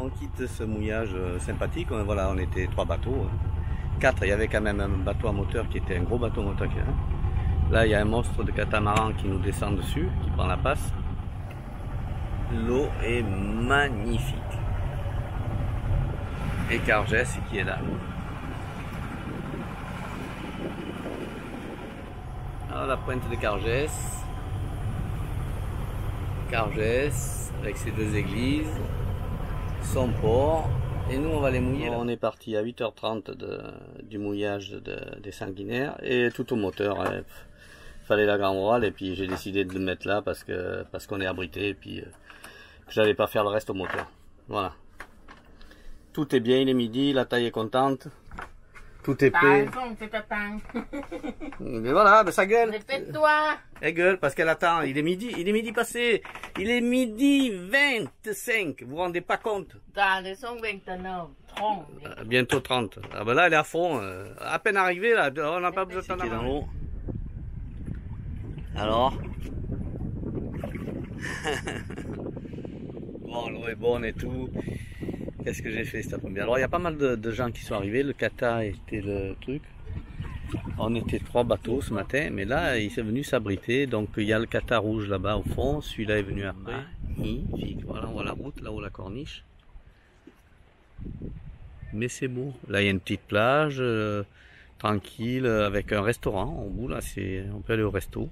on quitte ce mouillage sympathique. Voilà, on était 3 bateaux. 4, il y avait quand même un bateau à moteur qui était un gros bateau moteur. Là, il y a un monstre de catamaran qui nous descend dessus, qui prend la passe. L'eau est magnifique. Et Cargès qui est là. Alors, la pointe de Cargès. Cargès, avec ses 2 églises, son port. Et nous, on va les mouiller. On est parti à 8h30 du mouillage des sanguinaires et tout au moteur. Hein. Fallait la grande voile et puis j'ai décidé de le mettre là parce qu'on est abrité et puis que j'allais pas faire le reste au moteur. Voilà. Tout est bien, il est midi, la taille est contente. Tout est prêt. Mais voilà, ben ça gueule. Répète-toi. Elle gueule parce qu'elle attend. Il est midi passé. Il est midi 25. Vous vous rendez pas compte? Ils sont 29, 30. Bientôt 30. Ah ben là, elle est à fond. À peine arrivée, là. On n'a pas besoin d'attendre dans l'eau. Alors? Bon, l'eau est bonne et tout. Qu'est-ce que j'ai fait cet après-midi? Alors, il y a pas mal de gens qui sont arrivés. Le kata était le truc. On était 3 bateaux ce matin, mais là, il est venu s'abriter. Donc, il y a le kata rouge là-bas au fond. Celui-là est venu après. Magnifique. Voilà, on voit la route, là-haut, la corniche. Mais c'est beau. Là, il y a une petite plage, tranquille, avec un restaurant au bout. Là, on peut aller au resto.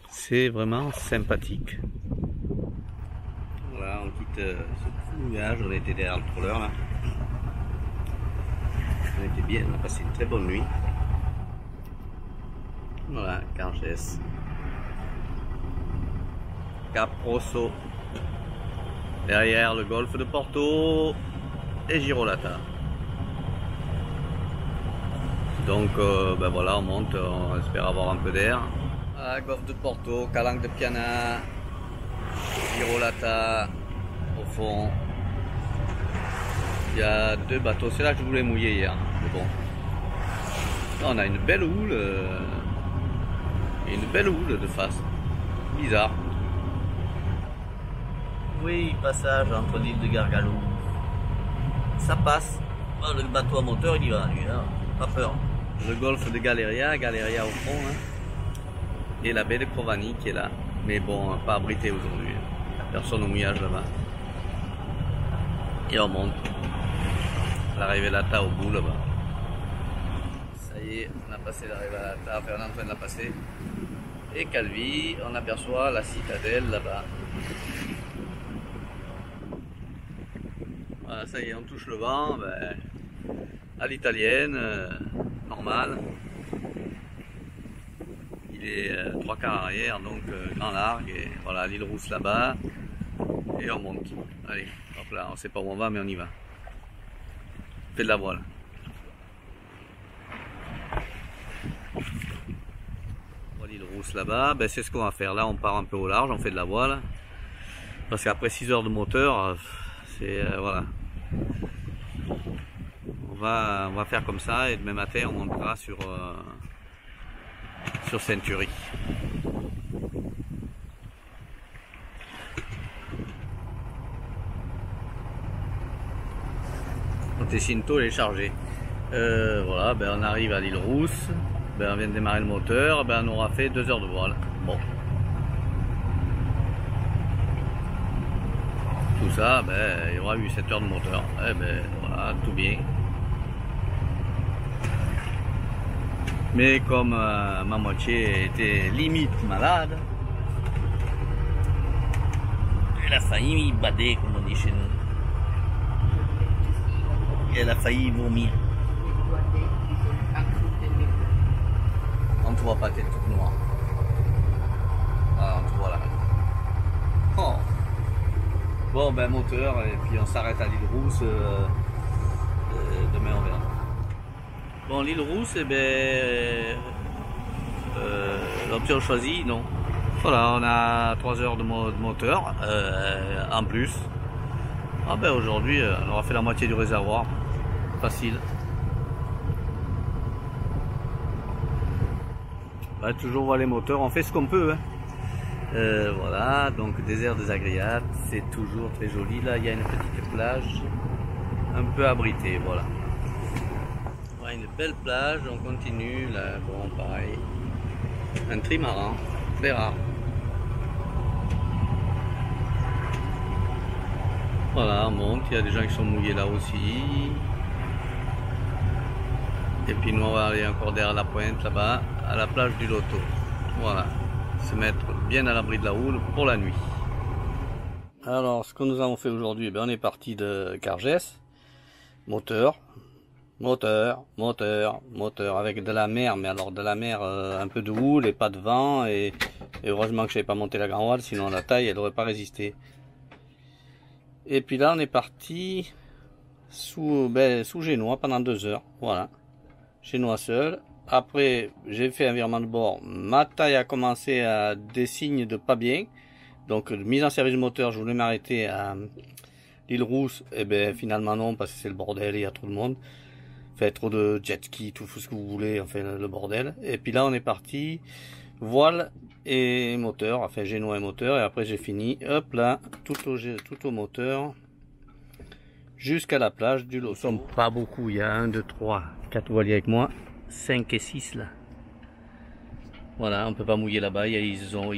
C'est vraiment sympathique. Voilà, on quitte ce mouillage. On était derrière le trawler là. On était bien, on a passé une très bonne nuit. Voilà, Cargès. Cap Rosso. Derrière le golfe de Porto et Girolata. Donc ben voilà, on monte, on espère avoir un peu d'air. Voilà, golfe de Porto, Calanque de Piana, Girolata au fond. Il y a 2 bateaux, c'est là que je voulais mouiller hier, mais bon. Là, on a une belle houle, et une belle houle de face. Bizarre. Oui, passage entre l'île de Gargalou. Ça passe. Oh, le bateau à moteur, il y va, lui, hein. Pas peur. Le golfe de Galeria au fond, hein. Et la baie de Crovani qui est là. Mais bon, pas abrité aujourd'hui. Personne au mouillage là-bas. Et on monte. La Rivelata au bout là-bas. Ça y est, on a passé la Rivelata, Fernand-Antoine l'a passé. Et Calvi, on aperçoit la citadelle là-bas. Voilà, ça y est, on touche le vent, ben, à l'italienne, normal. Il est 3 quarts arrière, donc grand largue, et voilà, l'île Rousse là-bas. Et on monte. Allez, hop là, on sait pas où on va, mais on y va. Fait de la voile. Voilà l'île Rousse là-bas, ben, c'est ce qu'on va faire. Là, on part un peu au large, on fait de la voile. Parce qu'après 6 heures de moteur, c'est voilà. On va faire comme ça et demain matin on montera sur Century. Montecinto est chargé. Voilà, ben on arrive à l'île Rousse. Ben on vient de démarrer le moteur. Ben on aura fait 2 heures de voile. Bon. Tout ça, ben, il y aura eu 7 heures de moteur. Eh ben, voilà, tout bien. Mais comme ma moitié était limite malade, elle a failli bader, comme on dit chez nous. Elle a failli vomir. On te voit pas, t'es toute noire. Voilà, on te voit là. Oh. Bon ben moteur et puis on s'arrête à l'île Rousse, demain on verra. Bon l'île Rousse, eh ben, l'option choisie, non. Voilà, on a 3 heures de moteur en plus. Ah ben aujourd'hui on aura fait la moitié du réservoir, facile. Ben, toujours voir les moteurs, on fait ce qu'on peut. Hein. Voilà, donc désert des Agriates, c'est toujours très joli. Là, il y a une petite plage un peu abritée, voilà. Voilà, une belle plage, on continue, là, bon, pareil. Un trimaran, très rare. Voilà, on monte, il y a des gens qui sont mouillés là aussi. Et puis nous, on va aller encore derrière la pointe, là-bas, à la plage du Loto. Voilà, se mettre bien à l'abri de la houle pour la nuit. Alors, ce que nous avons fait aujourd'hui, on est parti de Cargès, moteur, avec de la mer, mais alors de la mer, un peu de houle et pas de vent, et heureusement que je n'avais pas monté la grand voile, sinon la taille, elle n'aurait pas résisté. Et puis là, on est parti sous Génois pendant 2 heures, voilà, Génois seul. Après, j'ai fait un virement de bord, ma taille a commencé à des signes de pas bien, donc mise en service moteur, je voulais m'arrêter à l'île Rousse, et ben finalement non, parce que c'est le bordel, il y a trop de monde, fait trop de jet ski, tout ce que vous voulez, enfin le bordel. Et puis là, on est parti, voile et moteur, enfin Génois et moteur, et après j'ai fini, hop là, tout au moteur, jusqu'à la plage du Loto. Nous sommes pas beaucoup, il y a 1, 2, 3, 4 voiliers avec moi, 5 et 6 là. Voilà, on peut pas mouiller là-bas, ils ont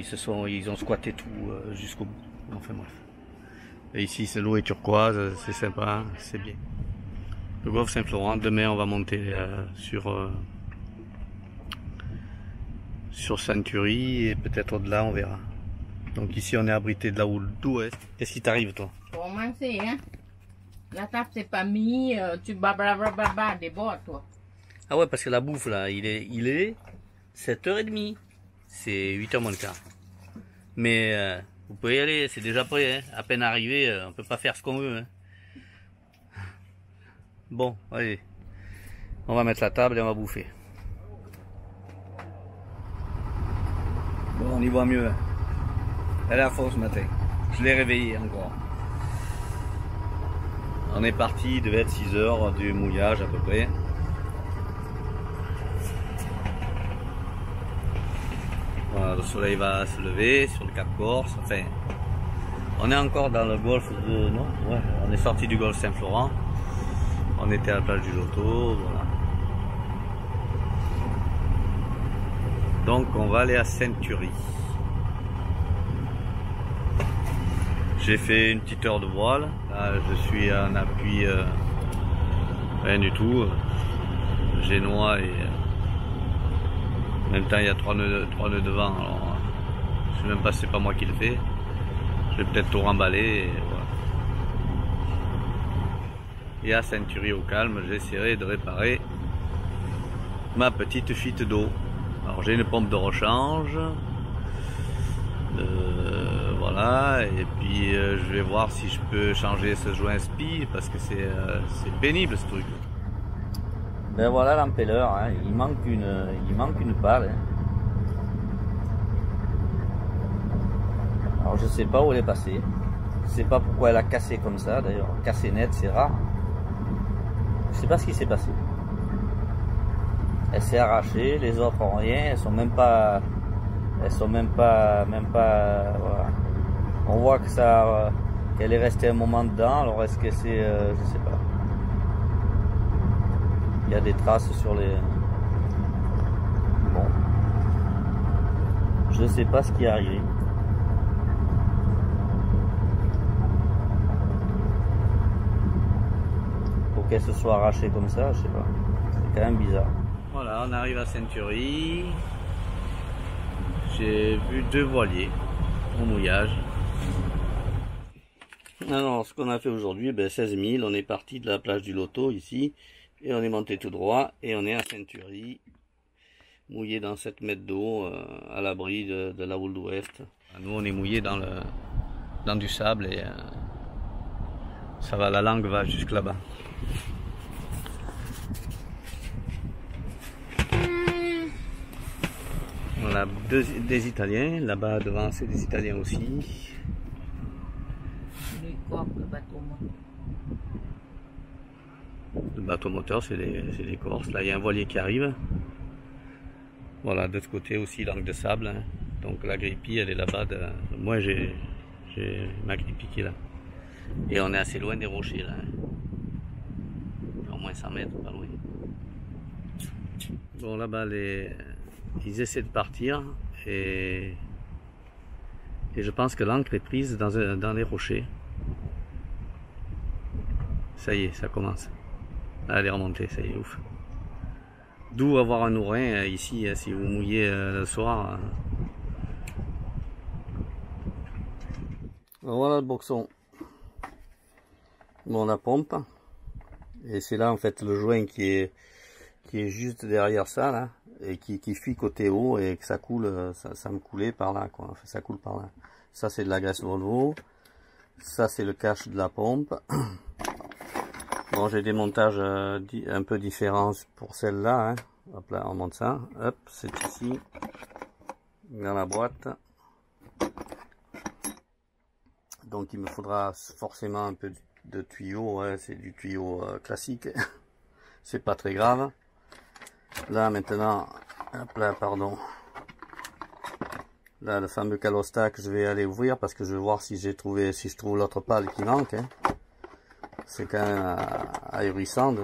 squatté tout jusqu'au bout. Enfin bref. Et ici, l'eau est turquoise, c'est sympa, c'est bien. Le golfe Saint-Florent, demain on va monter sur Century et peut-être au-delà, on verra. Donc ici on est abrité de la houle d'ouest. Qu'est-ce qui t'arrive toi? Comment c'est, hein? La table c'est pas mis, tu blablabla des bords, toi. Ah ouais, parce que la bouffe là, il est 7h30. C'est 8h moins le quart. Mais vous pouvez y aller, c'est déjà prêt, hein. À peine arrivé, on peut pas faire ce qu'on veut, hein. Bon, allez. On va mettre la table et on va bouffer. Bon, on y voit mieux. Elle est à fond ce matin. Je l'ai réveillé encore. On est parti, il devait être 6 heures du mouillage à peu près. Voilà, le soleil va se lever sur le Cap Corse. Enfin, on est encore dans le golfe de... Non, ouais, on est sorti du golfe Saint-Florent. On était à la plage du Loto, voilà. Donc on va aller à Century. J'ai fait une petite heure de voile. Là je suis en appui, rien du tout. Génois et en même temps il y a 3 nœuds devant. Alors je sais même pas si c'est pas moi qui le fais. Je vais peut-être tout remballer. Et voilà. Et à Century au calme, j'essaierai de réparer ma petite fuite d'eau. Alors j'ai une pompe de rechange, voilà, et puis je vais voir si je peux changer ce joint SPI parce que c'est pénible ce truc. Ben voilà l'empelleur, hein, il manque une pale. Hein. Alors je sais pas où elle est passée, je sais pas pourquoi elle a cassé comme ça, d'ailleurs cassé net c'est rare. Je sais pas ce qui s'est passé. Elle s'est arrachée, les autres ont rien, elles sont même pas, voilà. On voit que ça, qu'elle est restée un moment dedans. Alors est-ce que c'est, je sais pas. Il y a des traces sur les. Bon, je sais pas ce qui est arrivé. Qu'elle se soit arrachée comme ça, je sais pas. C'est quand même bizarre. Voilà, on arrive à Century. J'ai vu 2 voiliers au mouillage. Alors, ce qu'on a fait aujourd'hui, 16 000. On est parti de la plage du Loto ici. Et on est monté tout droit. Et on est à Century. Mouillé dans 7 mètres d'eau, à l'abri de la houle d'ouest. Nous, on est mouillé dans du sable. Et ça va, la langue va jusque là-bas. On a des Italiens, là-bas devant c'est des Italiens aussi. Le bateau moteur c'est les Corses, là il y a un voilier qui arrive. Voilà, de ce côté aussi langue de sable. Hein. Donc la grippie elle est là-bas. Moi j'ai ma grippie qui est là. Et on est assez loin des rochers là. Au moins 100 mètres, pas loin. Bon là-bas ils essaient de partir et je pense que l'ancre est prise dans les rochers. Ça y est, ça commence. Elle est remontée, ça y est, ouf. D'où avoir un ourin ici, si vous mouillez le soir. Voilà le boxon. Bon, la pompe. Et c'est là en fait le joint qui est juste derrière ça là. Et qui fuit côté haut et que ça coule, ça me coulait par là quoi. Enfin, ça coule par là. Ça c'est de la graisse Volvo. Ça c'est le cache de la pompe. Bon, j'ai des montages un peu différents pour celle-là. Hein. Hop là, on monte ça. Hop, c'est ici. Dans la boîte. Donc il me faudra forcément un peu de tuyau. Ouais, c'est du tuyau classique. C'est pas très grave. Là maintenant, hop là, pardon. Là, le fameux calostac, je vais aller ouvrir parce que je vais voir si je trouve l'autre pale qui manque. Hein. C'est quand même ahurissant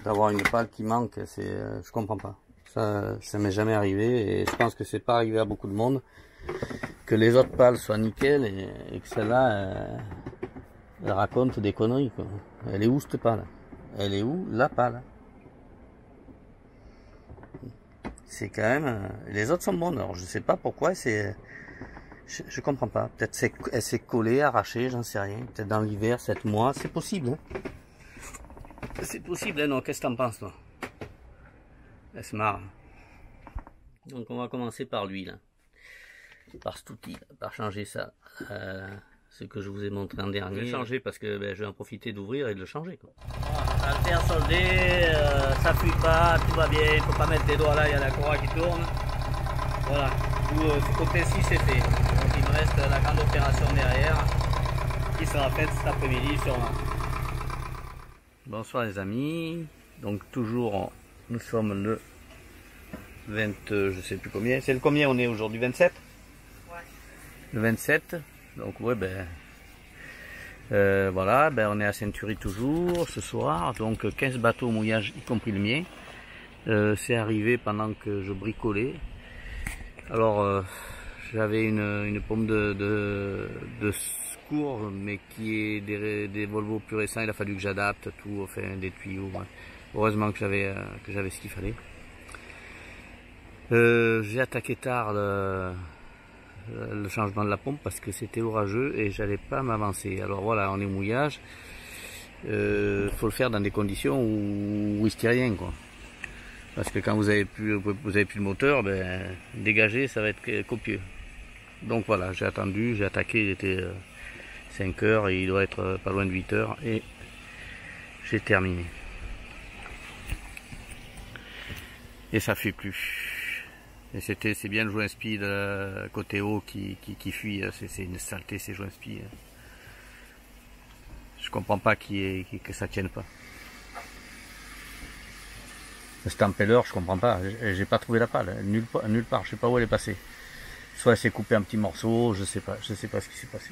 d'avoir une pale qui manque. Je comprends pas. Ça m'est jamais arrivé et je pense que c'est pas arrivé à beaucoup de monde que les autres pales soient nickel et que celle-là, elle raconte des conneries quoi. Elle est où cette pale? Elle est où la pale? C'est quand même, les autres sont bonnes. Alors je sais pas pourquoi je comprends pas. Peut-être elle s'est collée, arrachée, j'en sais rien. Peut-être dans l'hiver, 7 mois, c'est possible. Hein. C'est possible, hein, non? Qu'est-ce que t'en penses, toi? Elle se marre. Donc on va commencer par l'huile. Par cet outil, par changer ça. Ce que je vous ai montré en dernier. Je vais changer parce que je vais en profiter d'ouvrir et de le changer. Quoi. Voilà, alter soldé, ça fuit pas, tout va bien, il faut pas mettre les doigts là, il y a la courroie qui tourne. Voilà, ce côté-ci c'est fait. Donc il me reste la grande opération derrière qui sera faite cet après-midi sûrement. Bonsoir les amis, donc toujours nous sommes le 20, je sais plus combien, c'est le combien on est aujourd'hui, 27 ? Ouais. Le 27, donc ouais voilà, on est à Saint-Thury toujours ce soir, donc 15 bateaux au mouillage y compris le mien. C'est arrivé pendant que je bricolais. Alors j'avais une pompe de secours mais qui est des Volvo plus récents, il a fallu que j'adapte tout, enfin des tuyaux. Ouais. Heureusement que j'avais ce qu'il fallait. J'ai attaqué tard le changement de la pompe parce que c'était orageux et j'allais pas m'avancer. Alors voilà, on est au mouillage. Faut le faire dans des conditions où il se tient rien quoi. Parce que quand vous avez plus le moteur, dégager ça va être copieux. Donc voilà, j'ai attendu, j'ai attaqué, il était 5 heures et il doit être pas loin de 8 heures et j'ai terminé. Et ça fait plus. Et c'est bien le joint spi de côté haut qui fuit, c'est une saleté ces joints spi. Je comprends pas que ça tienne pas. Le stampeller, je comprends pas, j'ai pas trouvé la pale, nulle part, je sais pas où elle est passée. Soit elle s'est coupée un petit morceau, je sais pas ce qui s'est passé.